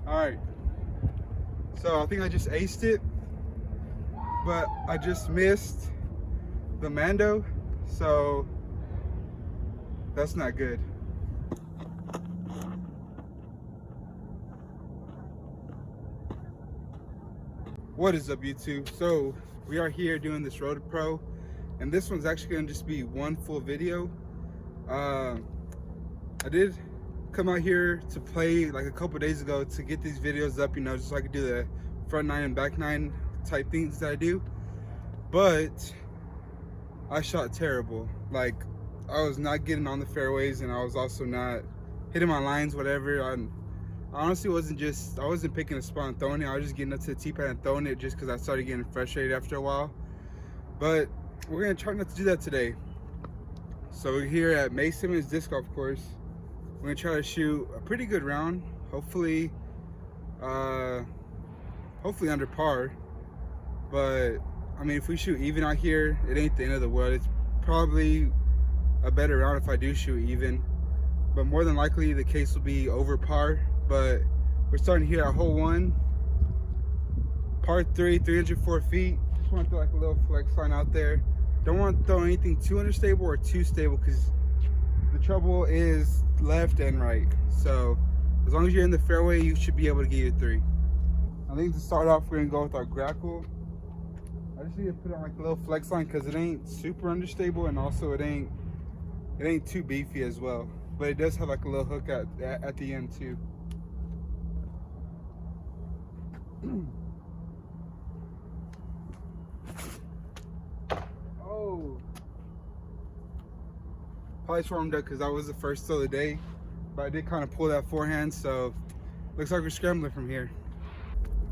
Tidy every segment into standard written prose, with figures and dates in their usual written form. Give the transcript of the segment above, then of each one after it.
All right, so I think I just aced it, but I just missed the Mando, so that's not good. What is up, YouTube? So we are here doing this Road to Pro, and this one's actually gonna just be one full video. I did come out here to play like a couple days ago to get these videos up, just so I could do the front nine and back nine type things that I do. But I shot terrible. Like, I was not getting on the fairways, and I was also not hitting my lines, whatever. I honestly I wasn't picking a spot and throwing it. I was just getting up to the tee pad and throwing it just because I started getting frustrated after a while. But we're gonna try not to do that today. So we're here at May Simmons Disc Golf Course. We're gonna try to shoot a pretty good round. Hopefully under par. But I mean, if we shoot even out here, it ain't the end of the world. It's probably a better round if I do shoot even. But more than likely, the case will be over par. But we're starting here at hole 1, par 3, 304 feet. Just want to throw like a little flex line out there. Don't want to throw anything too understable or too stable, because the trouble is left and right. So as long as you're in the fairway, you should be able to get your 3. I think to start off, we're gonna go with our grackle. I just need to put on like a little flex line because it ain't super understable, and also it ain't too beefy as well. But it does have like a little hook at the end too. Oh, probably swarmed up because that was the first throw of the day, but I did kind of pull that forehand, so looks like we're scrambling from here.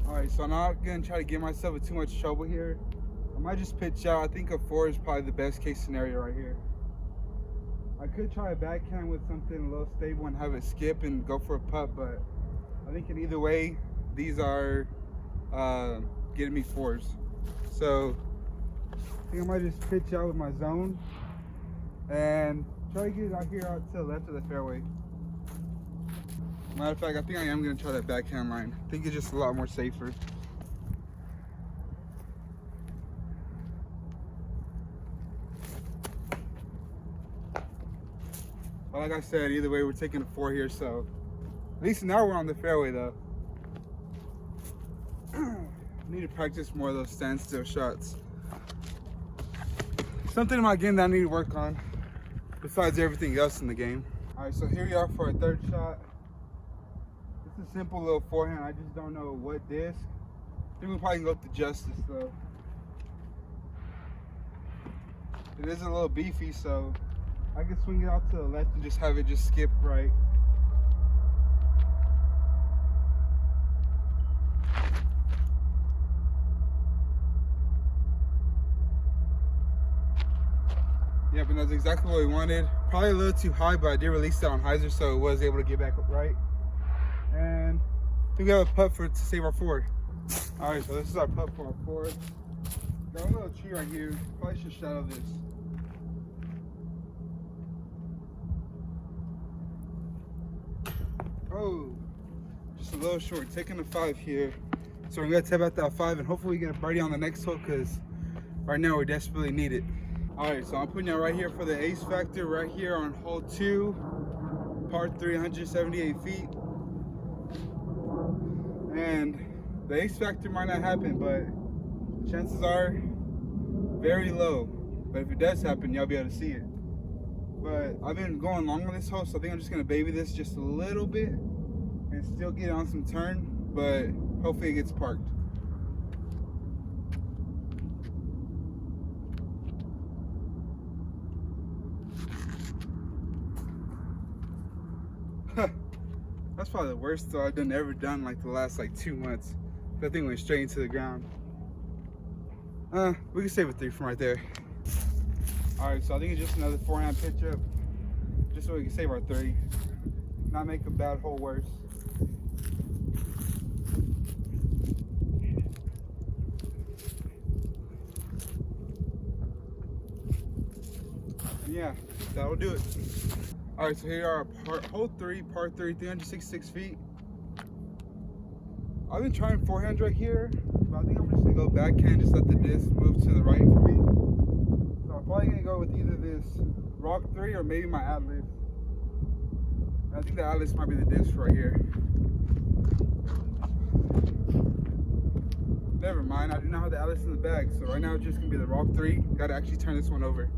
All right, so I'm not gonna try to get myself in too much trouble here. I might just pitch out. I think a 4 is probably the best case scenario right here. I could try a backhand with something a little stable and have it skip and go for a putt, but I think in either way, these are getting me 4s. So I think I might just pitch out with my zone and try to get it out here out to the left of the fairway. Matter of fact, I think I am going to try that backhand line. I think it's just a lot more safer. But like I said, either way, we're taking a 4 here, so at least now we're on the fairway though. I need to practice more of those standstill shots. Something in my game that I need to work on, besides everything else in the game. All right, so here we are for our 3rd shot. It's a simple little forehand. I just don't know what disc. I think we probably can go with the Justice though. It is a little beefy, so I can swing it out to the left and just have it just skip right. Yep, and that's exactly what we wanted. Probably a little too high, but I did release that on hyzer, so it was able to get back up right. And I think we have a putt to save our 4. All right, so this is our putt for our 4. Got a little tree right here. Probably should shadow this. Oh, just a little short. Taking a 5 here. So we're gonna tap out that 5 and hopefully we get a birdie on the next hole, because right now we desperately need it. All right, so I'm putting it right here for the ace factor right here on hole 2, par 3, 178 feet. And the ace factor might not happen, but chances are very low. But if it does happen, y'all be able to see it. But I've been going long on this hole, so I think I'm just gonna baby this just a little bit and still get on some turn, but hopefully it gets parked. That's probably the worst throw I've ever done like the last 2 months. That thing went straight into the ground. We can save a 3 from right there. All right, so I think it's just another forehand pitch up, just so we can save our 3, not make a bad hole worse. And yeah, that'll do it. All right, so here are hole 3, par 3, 366 feet. I've been trying forehands right here, but I think I'm just gonna go backhand, just let the disc move to the right for me. So I'm probably gonna go with either this Rock 3 or maybe my Atlas. I think the Atlas might be the disc right here. Never mind, I do not have the Atlas in the bag, so right now it's just gonna be the Rock 3. Gotta actually turn this one over.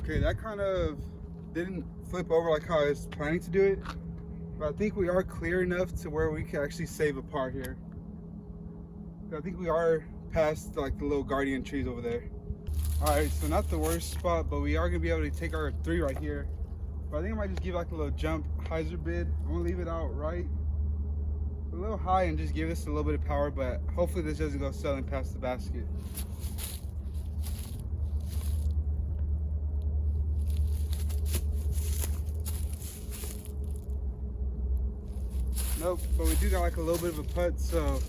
Okay, that kind of didn't flip over like how I was planning to do it, but I think we are clear enough to where we can actually save a par here. I think we are past like the little guardian trees over there. All right, so not the worst spot, but we are gonna be able to take our 3 right here. But I think I might just give like a little jump hyzer bid. I'm gonna leave it out right a little high and just give us a little bit of power, but hopefully this doesn't go sailing past the basket. Nope, but we do got like a little bit of a putt, so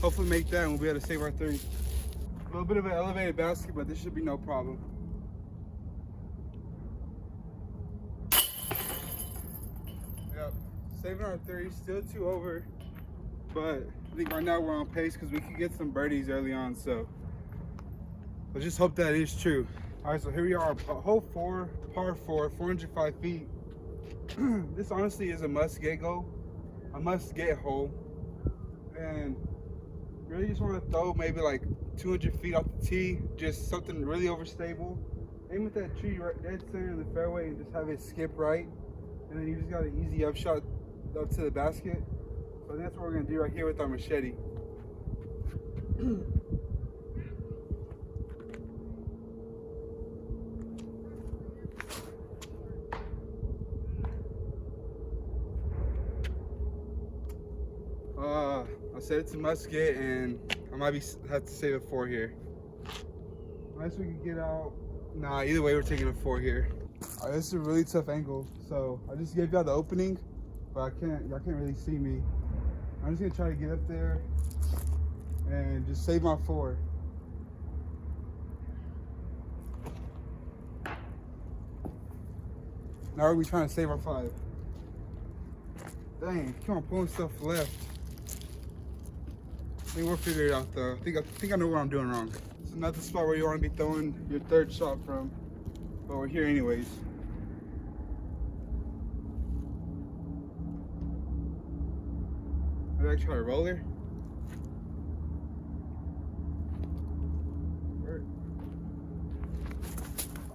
hopefully make that and we'll be able to save our 3. A little bit of an elevated basket, but this should be no problem. Yep, saving our 3, still 2 over, but I think right now we're on pace because we could get some birdies early on, so let's just hope that is true. All right, so here we are, hole 4, par 4, 405 feet. This honestly is a must-get goal. A must-get hole, and really just want to throw maybe like 200 feet off the tee, just something really overstable. Aim at that tree right dead center in the fairway and just have it skip right, and then you just got an easy upshot up to the basket. So that's what we're gonna do right here with our machete. I said it's a must get, and I might have to save a 4 here. Unless we can get out. Nah, either way, we're taking a 4 here. All right, this is a really tough angle, so I just gave y'all the opening, but y'all can't really see me. I'm just gonna try to get up there and just save my 4. Now we're gonna be trying to save our 5. Dang, keep on pulling stuff left. I think we'll figure it out though. I think I know what I'm doing wrong. This is not the spot where you want to be throwing your 3rd shot from, but we're here anyways. Maybe I try a roller.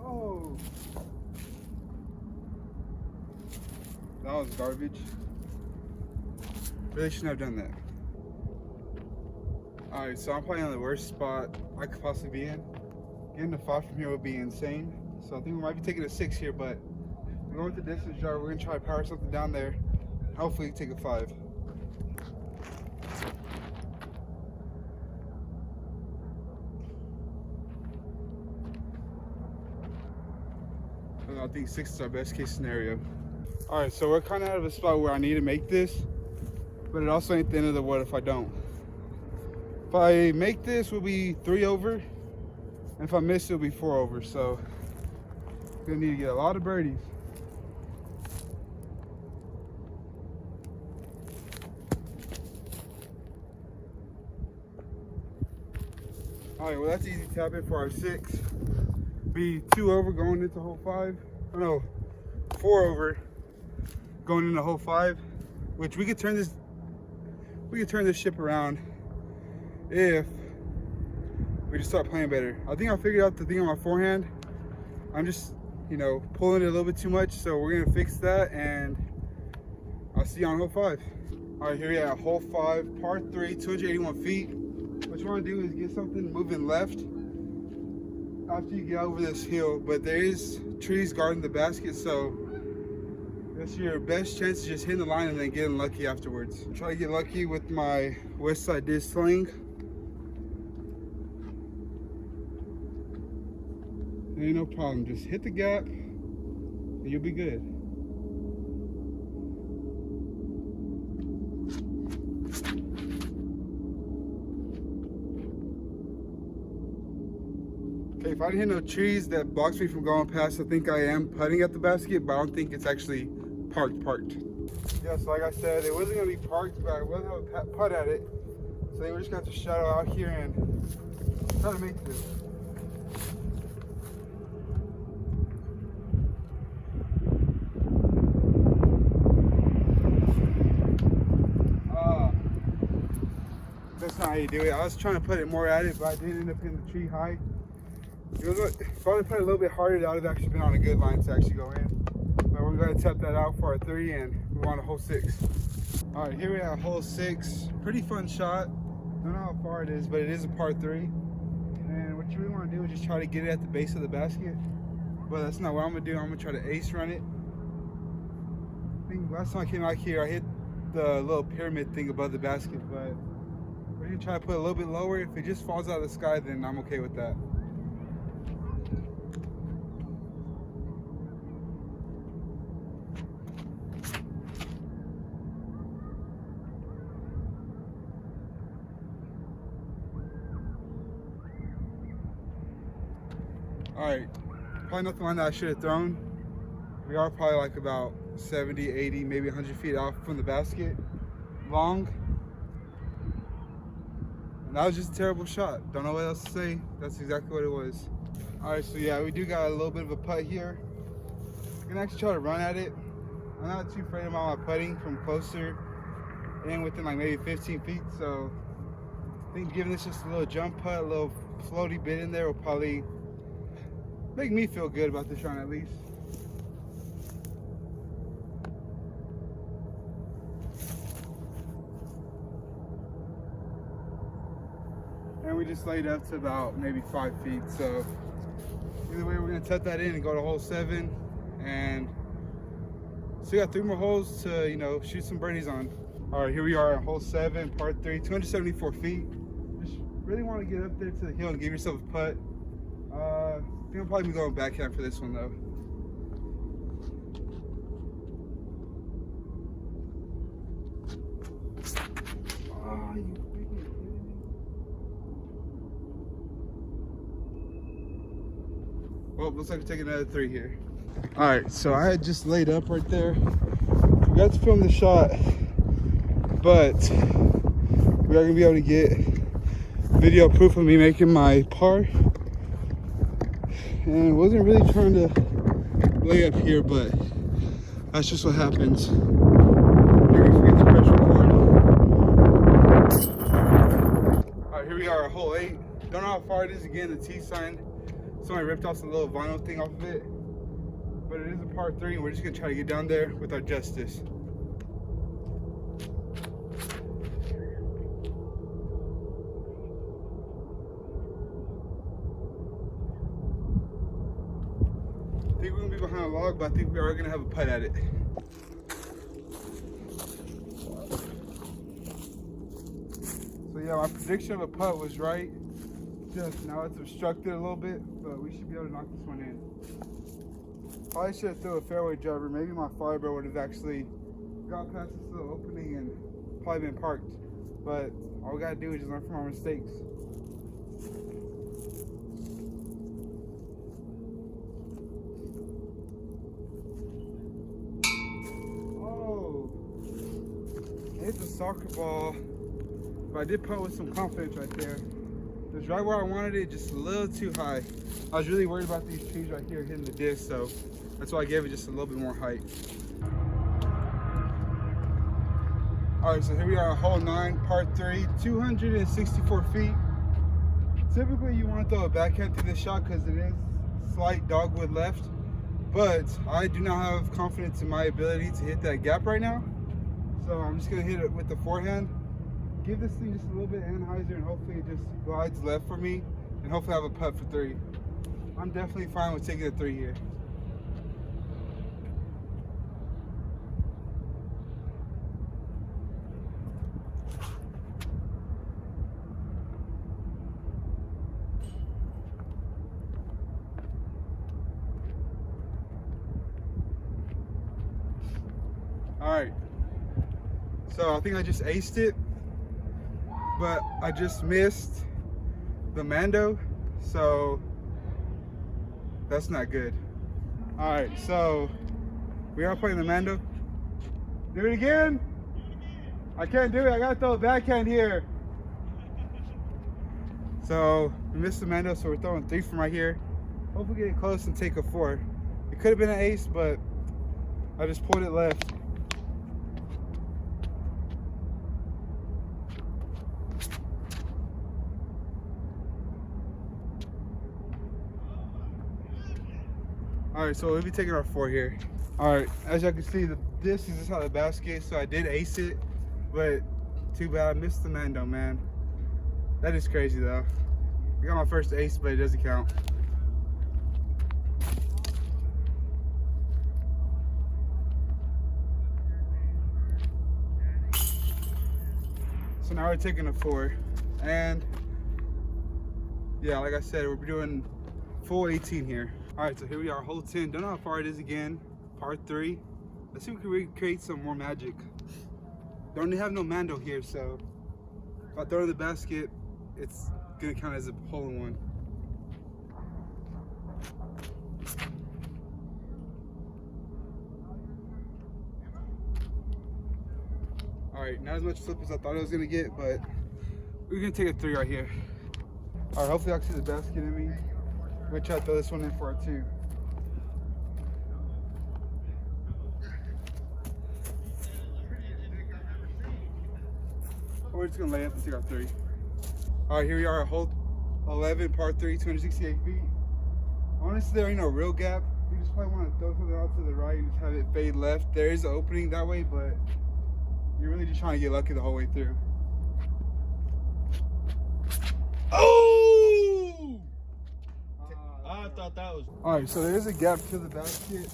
Oh, that was garbage. Really shouldn't have done that. Alright, so I'm probably on the worst spot I could possibly be in. Getting a 5 from here would be insane. So I think we might be taking a 6 here, but we're going with the distance jar. We're gonna try to power something down there. Hopefully take a 5. I think 6 is our best case scenario. Alright, so we're kind of out of a spot where I need to make this, but it also ain't the end of the world if I don't. If I make this, we'll be 3 over, and if I miss, it'll be 4 over. So, gonna need to get a lot of birdies. All right, well that's easy tapping for our 6. Be 2 over going into hole 5. Oh no, 4 over going into hole 5, which we could turn this ship around if we just start playing better. I think I figured out the thing on my forehand. I'm just, pulling it a little bit too much, so we're gonna fix that, and I'll see you on hole 5. All right, here we are at hole 5, par 3, 281 feet. What you wanna do is get something moving left after you get over this hill, but there is trees guarding the basket, so that's your best chance of just hitting the line and then getting lucky afterwards. Try to get lucky with my west side disc sling. Ain't no problem, just hit the gap and you'll be good. if I didn't hit no trees that blocks me from going past, I think I am putting at the basket, but I don't think it's actually parked. Yeah, so like I said, it wasn't gonna be parked, but I was gonna putt at it. So then we're just gonna have to shadow out here and try to make this. That's not how you do it. I was trying to put it more at it, but I did end up hitting the tree high. If I would have put it a little bit harder, that would have actually been on a good line to actually go in. But we're going to tap that out for our 3 and we want a hole 6. All right, here we have hole 6. Pretty fun shot. Don't know how far it is, but it is a par 3. And what you really want to do is just try to get it at the base of the basket. But that's not what I'm going to do. I'm going to try to ace run it. I think last time I came out here, I hit the little pyramid thing above the basket, but we're going to try to put it a little bit lower. If it just falls out of the sky, then I'm okay with that. All right, probably not the line that I should have thrown. We are probably like about 70, 80, maybe 100 feet out from the basket, long. And that was just a terrible shot. Don't know what else to say. That's exactly what it was. All right, so yeah, we do got a little bit of a putt here. I'm gonna actually try to run at it. I'm not too afraid about my putting from closer and within like maybe 15 feet. So I think giving this just a little jump putt, a little floaty bit in there will probably make me feel good about this run at least. And we just laid up to about maybe 5 feet. So either way, we're gonna tuck that in and go to hole 7. And so we got 3 more holes to, you know, shoot some birdies on. All right, here we are on hole 7, par 3, 274 feet. Just really want to get up there to the hill and give yourself a putt. I think I'll probably be going backhand for this one though. Oh, you freaking kidding me? Well, looks like we're taking another 3 here. All right, so I had just laid up right there. Forgot to film the shot, but we are gonna be able to get video proof of me making my par. And wasn't really trying to lay up here, but that's just what happens. Maybe forget to press record. All right, here we are at hole 8. Don't know how far it is. Again, the T sign. Somebody ripped off the little vinyl thing off of it, but it is a par 3, and we're just gonna try to get down there with our justice. I think we're gonna be behind a log, but I think we are gonna have a putt at it. So yeah, my prediction of a putt was right. Just now it's obstructed a little bit, but we should be able to knock this one in. Probably should have thrown a fairway driver. Maybe my fireball would have actually got past this little opening and probably been parked. But all we gotta do is just learn from our mistakes. It's a soccer ball, but I did putt with some confidence right there. It was right where I wanted it, just a little too high. I was really worried about these trees right here hitting the disc, so that's why I gave it just a little bit more height. All right, so here we are at hole 9, par 3, 264 feet. Typically you want to throw a backhand through this shot because it is slight dogwood left, but I do not have confidence in my ability to hit that gap right now. So I'm just gonna hit it with the forehand, give this thing just a little bit Anheuser, and hopefully it just glides left for me, and hopefully I have a putt for 3. I'm definitely fine with taking a 3 here. All right. So I think I just aced it, but I just missed the Mando. So That's not good. All right, so we are playing the Mando. Do it again. I can't do it. I gotta throw a backhand here. So we missed the Mando, so we're throwing 3 from right here. Hopefully get it close and take a 4. It could have been an ace, but I just pulled it left. All right, so we'll be taking our 4 here. All right, as y'all can see, this is how the basket, so I did ace it, but too bad I missed the Mando, man. That is crazy though. I got my first ace, but it doesn't count. So now we're taking a 4, and yeah, like I said, we're doing full 18 here. All right, so here we are, hole 10. Don't know how far it is again, par 3. Let's see if we can recreate some more magic. Don't have no Mando here, so if I throw it in the basket, it's gonna count as a hole in one. All right, not as much flip as I thought I was gonna get, but we're gonna take a 3 right here. All right, hopefully I can see the basket in me. I'm gonna try to throw this one in for a 2. We're just gonna lay up and take our 3. All right, here we are at hole 11, par 3, 268 feet. Honestly, there ain't no real gap. You just probably want to throw something out to the right and just have it fade left. There is an opening that way, but you're really just trying to get lucky the whole way through. Oh! I thought that was. All right, so there is a gap to the basket.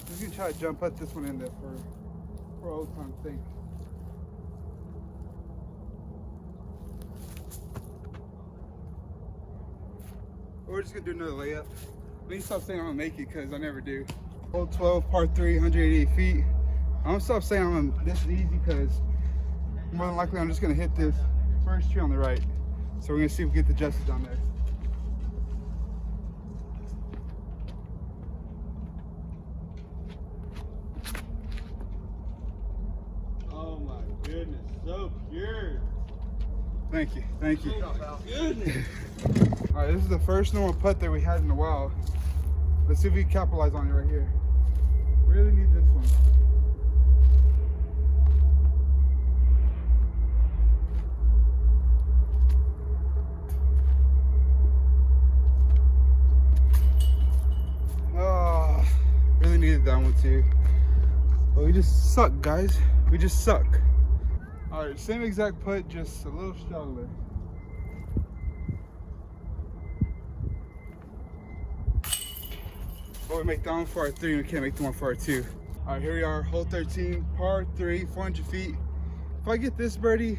We're gonna try to jump put this one in there for old time's sake. We're just gonna do another layup. I need to stop saying I'm gonna make it because I never do. Hole 12, par 3, 188 feet. I'm gonna stop saying this is easy because more than likely I'm just gonna hit this first tree on the right. So we're gonna see if we get the justice down there. Oh my goodness, so pure. Thank you, thank you. Oh my goodness. All right, this is the first normal putt that we had in a while. Let's see if we can capitalize on it right here. Really need this one. Oh, really needed that one too. But we just suck, guys. We just suck. All right, same exact putt, just a little shallower. But we make that one for our 3, and we can't make the one for our 2. All right, here we are, hole 13, par 3, 400 feet. If I get this birdie,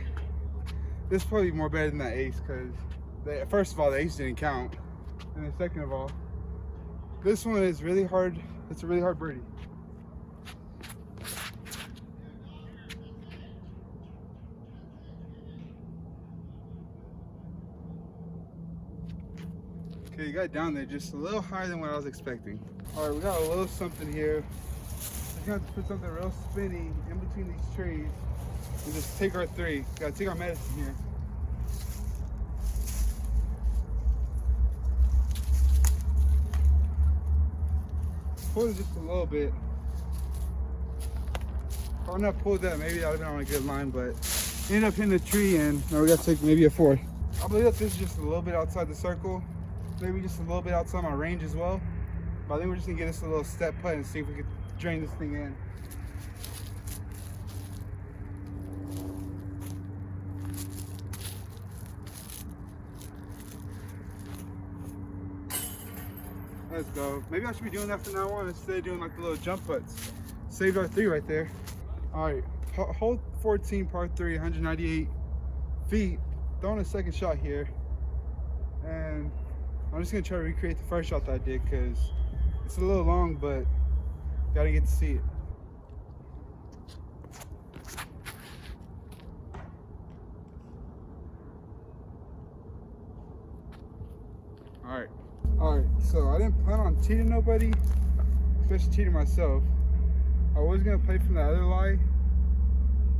this is probably more better than that ace, because first of all, the ace didn't count. And then second of all, this one is really hard. It's a really hard birdie. Okay, you got it down there just a little higher than what I was expecting. All right, we got a little something here. We're gonna have to put something real spinny in between these trees and just take our 3. Gotta take our medicine here. Pull it just a little bit. If I would not pulled that, maybe that would have been on a good line, but ended up hitting the tree, and now we gotta take maybe a 4. I believe that this is just a little bit outside the circle. Maybe just a little bit outside my range as well. But I think we're just gonna get this a little step putt and see if we can drain this thing in. Let's go. Maybe I should be doing that from now on instead of doing like the little jump putts. Saved our 3 right there. All right, hole 14, par 3, 198 feet. Throwing a second shot here. And I'm just gonna try to recreate the first shot that I did because it's a little long, but gotta get to see it. All right, so I didn't plan on cheating nobody, especially cheating myself. I was gonna play from the other lie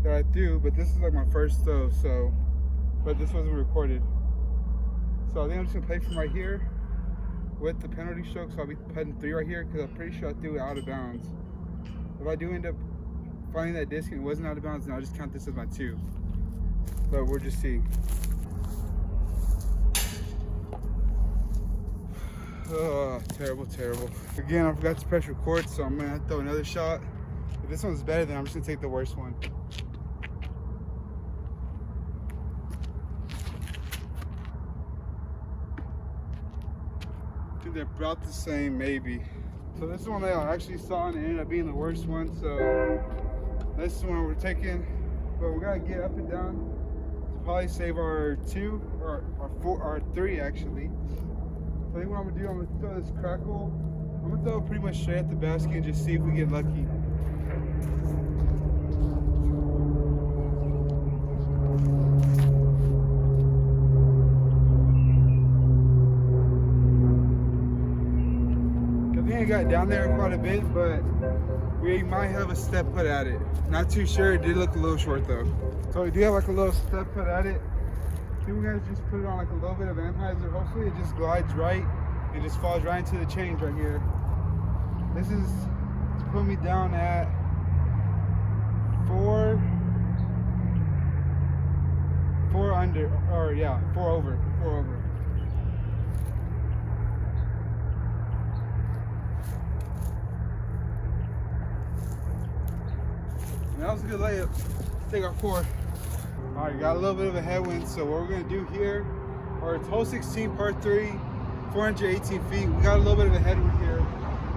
that I threw, but this is like my first throw, so, but this wasn't recorded. So I think I'm just gonna play from right here with the penalty stroke, so I'll be putting 3 right here because I'm pretty sure I threw it out of bounds. If I do end up finding that disc and it wasn't out of bounds, then I'll just count this as my 2. But we'll just see. Oh, terrible, terrible. Again, I forgot to press record, so I'm gonna have to throw another shot. If this one's better, then I'm just gonna take the worst one. I think they're about the same, maybe. So this one that I actually saw and it ended up being the worst one, so this is the one we're taking. But we gotta get up and down to probably save our 2 or our 4 or 3 actually. So I think what I'm gonna do, I'm gonna throw this crackle. I'm gonna throw it pretty much straight at the basket and just see if we get lucky. I think I got down there quite a bit, but we might have a step put at it. Not too sure, it did look a little short though. So we do have like a little step put at it. I think we're gonna just put it on like a little bit of anhyzer. Hopefully it just glides right and just falls right into the change right here. This is to put me down at 4 under, or yeah, 4 over. And that was a good layup. Let's take our 4. All right, got a little bit of a headwind, so what we're gonna do here, our hole 16, par 3, 418 feet. We got a little bit of a headwind here.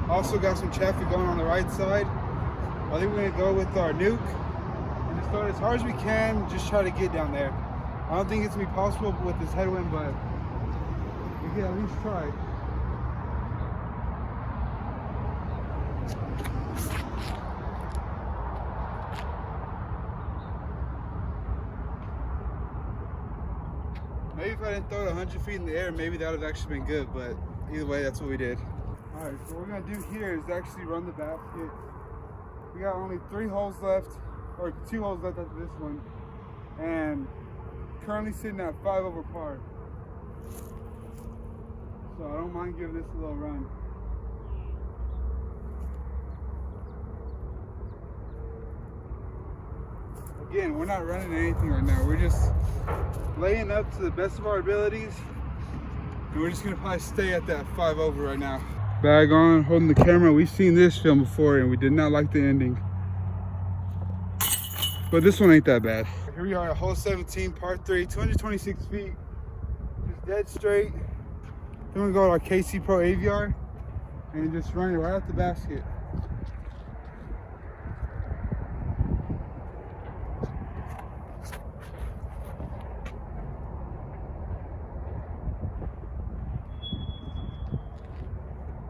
Also got some traffic going on the right side. I think we're gonna go with our nuke and just throw it as hard as we can, just try to get down there. I don't think it's gonna be possible with this headwind, but we can at least try. Maybe if I didn't throw it 100 feet in the air, maybe that would have actually been good, but either way, that's what we did. All right, so what we're gonna do here is actually run the basket. We got only 3 holes left, or 2 holes left after this one, and currently sitting at 5 over par. So I don't mind giving this a little run. Again, we're not running anything right now. We're just laying up to the best of our abilities, and we're just gonna probably stay at that 5 over right now. Bag on, holding the camera. We've seen this film before and we did not like the ending, but this one ain't that bad. Here we are at hole 17, par 3, 226 feet, just dead straight. Then we go to our KC Pro AVR and just run it right at the basket.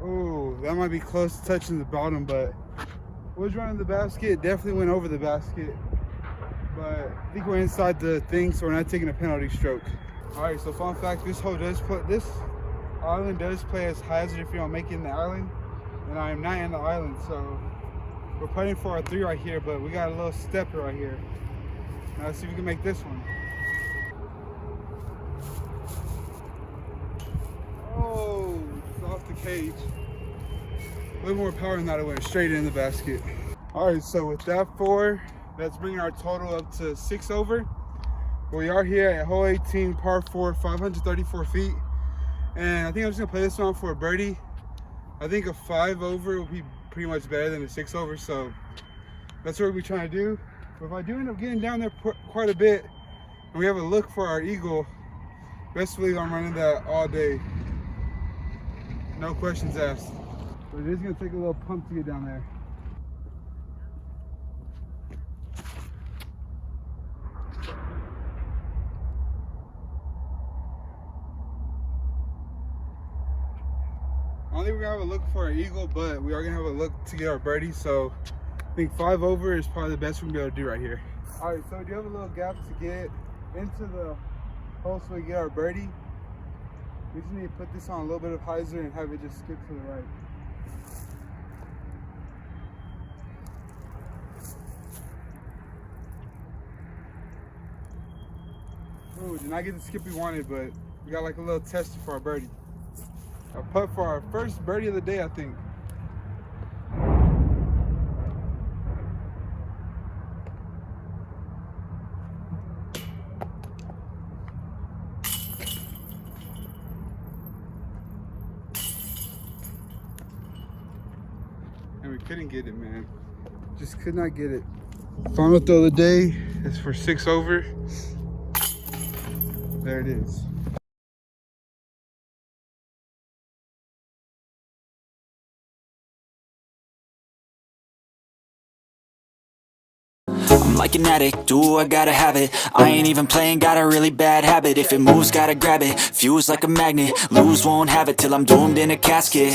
Oh, that might be close to touching the bottom, but was running the basket, definitely went over the basket. But I think we're inside the thing, so we're not taking a penalty stroke. All right, so fun fact, this island does play as hazard if you don't make it in the island, and I am not in the island, so we're putting for our 3 right here, but we got a little stepper right here. Now let's see if we can make this one. Oh, it's off the cage. A little more power than that, it went straight in the basket. All right, so with that 4, that's bringing our total up to 6 over. We are here at hole 18, par 4, 534 feet. And I think I'm just gonna play this one for a birdie. I think a 5 over will be pretty much better than a 6 over, so that's what we'll be trying to do. But if I do end up getting down there quite a bit, and we have a look for our eagle, best believe I'm running that all day. No questions asked. But it is gonna take a little pump to get down there. I don't think we're gonna have a look for our eagle, but we are gonna have a look to get our birdie. So I think 5 over is probably the best we're gonna be able to do right here. All right, so we do have a little gap to get into the hole so we get our birdie. We just need to put this on a little bit of hyzer and have it just skip to the right. Oh, did not get the skip we wanted, but we got like a little test for our birdie. A putt for our first birdie of the day, I think. And we couldn't get it, man. Just could not get it. Final throw of the day is for 6 over. There it is. I'm like an addict, do I gotta have it. I ain't even playing, got a really bad habit. If it moves, gotta grab it. Fuse like a magnet, lose, won't have it till I'm doomed in a casket.